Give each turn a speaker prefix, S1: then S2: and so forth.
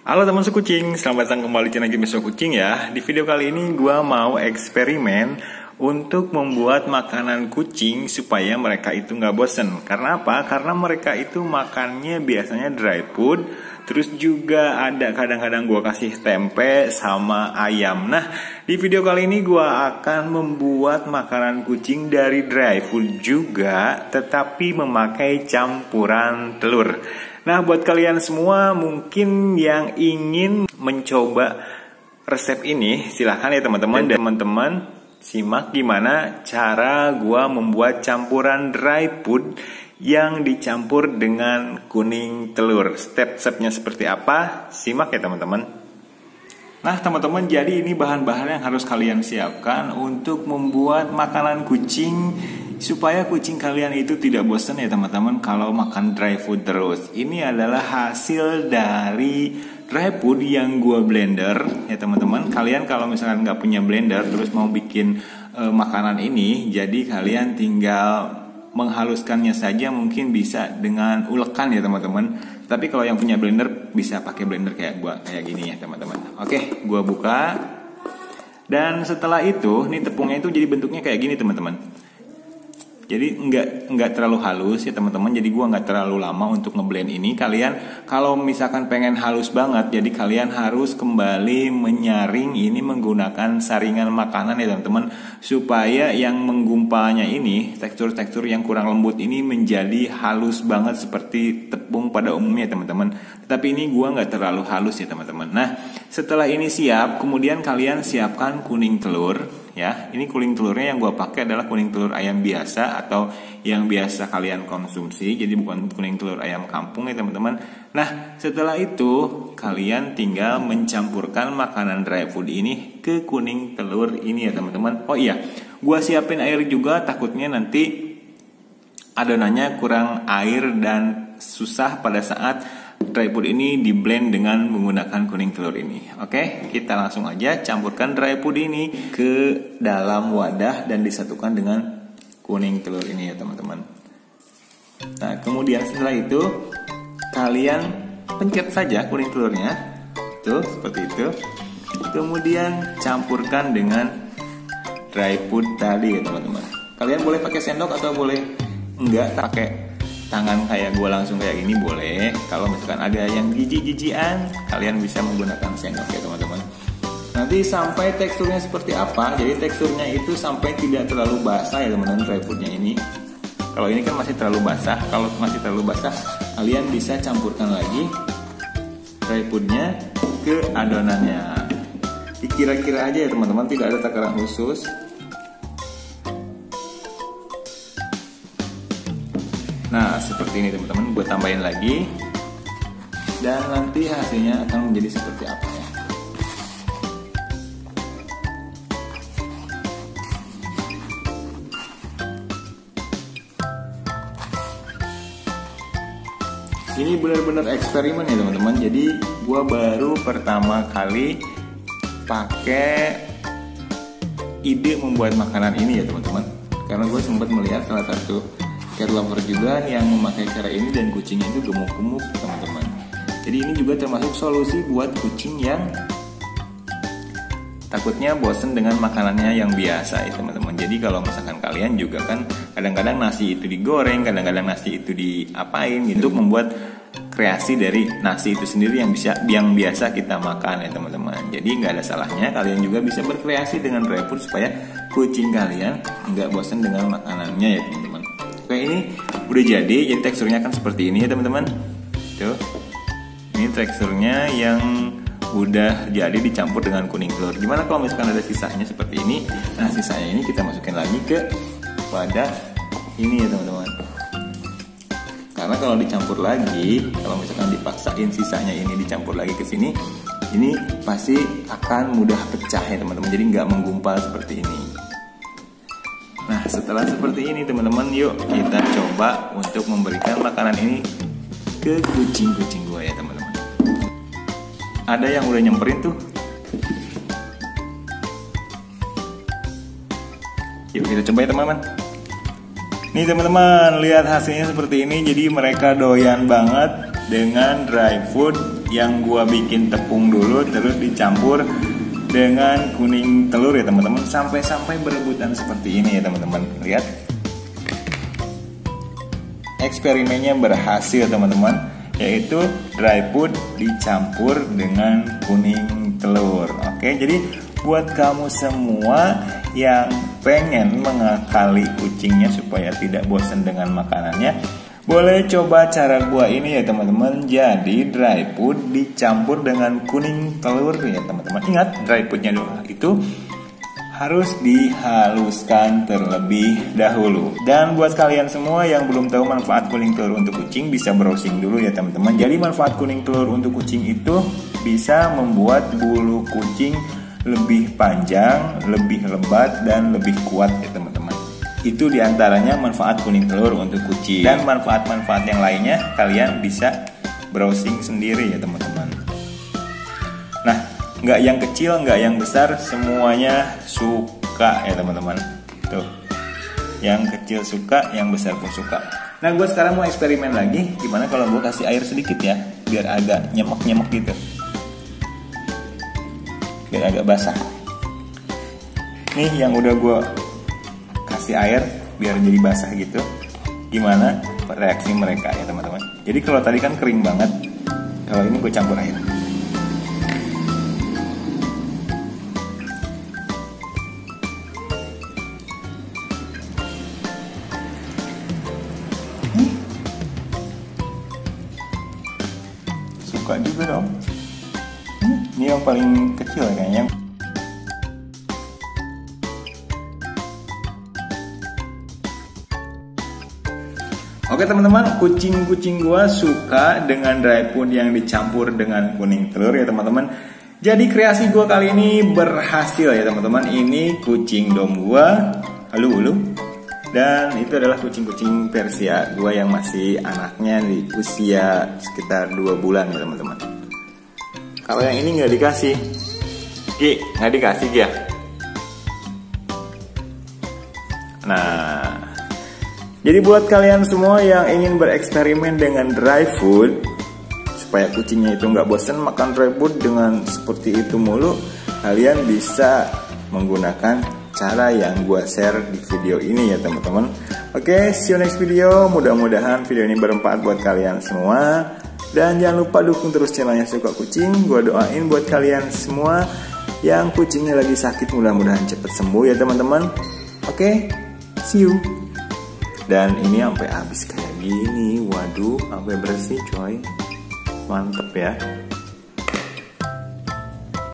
S1: Halo teman sekucing, selamat datang kembali di channel Game Kucing ya. Di video kali ini gue mau eksperimen untuk membuat makanan kucing supaya mereka itu nggak bosen. Karena apa? Karena mereka itu makannya biasanya dry food. Terus juga ada kadang-kadang gue kasih tempe sama ayam. Nah, di video kali ini gue akan membuat makanan kucing dari dry food juga, tetapi memakai campuran telur. Nah, buat kalian semua mungkin yang ingin mencoba resep ini, silahkan ya teman-teman. Dan teman-teman simak gimana cara gua membuat campuran dry food yang dicampur dengan kuning telur. Step-stepnya seperti apa? Simak ya teman-teman. Nah teman-teman, jadi ini bahan-bahan yang harus kalian siapkan untuk membuat makanan kucing supaya kucing kalian itu tidak bosan ya teman-teman kalau makan dry food terus. Ini adalah hasil dari dry food yang gua blender ya teman-teman. Kalian kalau misalkan nggak punya blender terus mau bikin makanan ini, jadi kalian tinggal menghaluskannya saja, mungkin bisa dengan ulekan ya teman-teman. Tapi kalau yang punya blender bisa pakai blender kayak gua, kayak gini ya teman-teman. Oke, gua buka. Dan setelah itu, nih tepungnya itu jadi bentuknya kayak gini teman-teman. Jadi nggak terlalu halus ya teman-teman. Jadi gua nggak terlalu lama untuk ngeblend ini. Kalian kalau misalkan pengen halus banget, jadi kalian harus kembali menyaring ini menggunakan saringan makanan ya teman-teman, supaya yang menggumpalnya ini, tekstur-tekstur yang kurang lembut ini menjadi halus banget seperti tepung pada umumnya teman-teman. Tetapi ini gua nggak terlalu halus ya teman-teman. Nah, setelah ini siap, kemudian kalian siapkan kuning telur. Ya, ini kuning telurnya yang gue pakai adalah kuning telur ayam biasa atau yang biasa kalian konsumsi. Jadi bukan kuning telur ayam kampung ya teman-teman. Nah, setelah itu kalian tinggal mencampurkan makanan dry food ini ke kuning telur ini ya teman-teman. Oh iya, gue siapin air juga, takutnya nanti adonannya kurang air dan susah pada saat dry food ini di blend dengan menggunakan kuning telur ini. Oke, kita langsung aja campurkan dry food ini ke dalam wadah dan disatukan dengan kuning telur ini ya teman-teman. Nah, kemudian setelah itu kalian pencet saja kuning telurnya, tuh seperti itu. Kemudian campurkan dengan dry food tadi ya teman-teman. Kalian boleh pakai sendok atau boleh enggak pakai tangan kayak gue langsung kayak gini boleh. Kalau misalkan ada yang jijik-jijian, kalian bisa menggunakan sendok ya teman-teman. Nanti sampai teksturnya seperti apa. Jadi teksturnya itu sampai tidak terlalu basah ya teman-teman dry foodnya ini. Kalau ini kan masih terlalu basah. Kalau masih terlalu basah, kalian bisa campurkan lagi dry foodnya ke adonannya. Dikira-kira aja ya teman-teman, tidak ada takaran khusus. Nah, seperti ini teman-teman, gue tambahin lagi. Dan nanti hasilnya akan menjadi seperti apa ya. Ini benar-benar eksperimen ya teman-teman. Jadi gue baru pertama kali pakai ide membuat makanan ini ya teman-teman. Karena gue sempat melihat salah satu cat lover juga yang memakai cara ini dan kucingnya itu gemuk-gemuk teman-teman. Jadi ini juga termasuk solusi buat kucing yang takutnya bosen dengan makanannya yang biasa ya teman-teman. Jadi kalau misalkan kalian juga kan kadang-kadang nasi itu digoreng, kadang-kadang nasi itu diapain gitu, untuk membuat kreasi dari nasi itu sendiri yang biasa kita makan ya teman-teman. Jadi nggak ada salahnya kalian juga bisa berkreasi dengan dry food supaya kucing kalian nggak bosen dengan makanannya ya teman-teman. Oke, ini udah jadi teksturnya kan seperti ini ya teman-teman. Tuh, ini teksturnya yang udah jadi dicampur dengan kuning telur. Gimana kalau misalkan ada sisanya seperti ini? Nah, sisanya ini kita masukin lagi ke wadah ini ya teman-teman. Karena kalau dicampur lagi, kalau misalkan dipaksain sisanya ini dicampur lagi ke sini, ini pasti akan mudah pecah ya teman-teman. Jadi nggak menggumpal seperti ini. Nah, setelah seperti ini teman-teman, yuk kita coba untuk memberikan makanan ini ke kucing-kucing gue ya teman-teman. Ada yang udah nyamperin tuh. Yuk kita coba ya teman-teman. Nih teman-teman, lihat hasilnya seperti ini. Jadi mereka doyan banget dengan dry food yang gua bikin tepung dulu, terus dicampur dengan kuning telur ya teman-teman, sampai berebutan seperti ini ya teman-teman. Lihat, eksperimennya berhasil teman-teman, yaitu dry food dicampur dengan kuning telur. Oke, jadi buat kamu semua yang pengen mengakali kucingnya supaya tidak bosan dengan makanannya, boleh coba cara gua ini ya teman-teman. Jadi dry food dicampur dengan kuning telur ya teman-teman. Ingat, dry foodnya itu harus dihaluskan terlebih dahulu. Dan buat kalian semua yang belum tahu manfaat kuning telur untuk kucing, bisa browsing dulu ya teman-teman. Jadi manfaat kuning telur untuk kucing itu bisa membuat bulu kucing lebih panjang, lebih lebat, dan lebih kuat ya teman-teman. Itu diantaranya manfaat kuning telur untuk kucing. Dan manfaat-manfaat yang lainnya kalian bisa browsing sendiri ya teman-teman. Nah, nggak yang kecil, nggak yang besar, semuanya suka ya teman-teman. Tuh, yang kecil suka, yang besar pun suka. Nah, gue sekarang mau eksperimen lagi. Gimana kalau gue kasih air sedikit ya, biar agak nyemek-nyemek gitu, biar agak basah. Nih yang udah gue kasih air biar jadi basah gitu. Gimana reaksi mereka ya teman-teman. Jadi kalau tadi kan kering banget, kalau ini gue campur air. Suka juga dong. Ini yang paling kecil kayaknya. Oke teman-teman, kucing-kucing gua suka dengan dry food yang dicampur dengan kuning telur ya teman-teman. Jadi kreasi gua kali ini berhasil ya teman-teman. Ini kucing dom gua, halo. Dan itu adalah kucing-kucing Persia gua yang masih anaknya di usia sekitar 2 bulan ya teman-teman. Kalau yang ini nggak dikasih, Ki, nggak dikasih ya. Nah, jadi buat kalian semua yang ingin bereksperimen dengan dry food supaya kucingnya itu nggak bosan makan dry food dengan seperti itu mulu, kalian bisa menggunakan cara yang gua share di video ini ya teman-teman. Oke, see you next video. Mudah-mudahan video ini bermanfaat buat kalian semua. Dan jangan lupa dukung terus channelnya Suka Kucing. Gua doain buat kalian semua yang kucingnya lagi sakit, mudah-mudahan cepet sembuh ya teman-teman. Oke, see you. Dan ini sampai habis kayak gini, waduh, sampai bersih coy, mantep ya.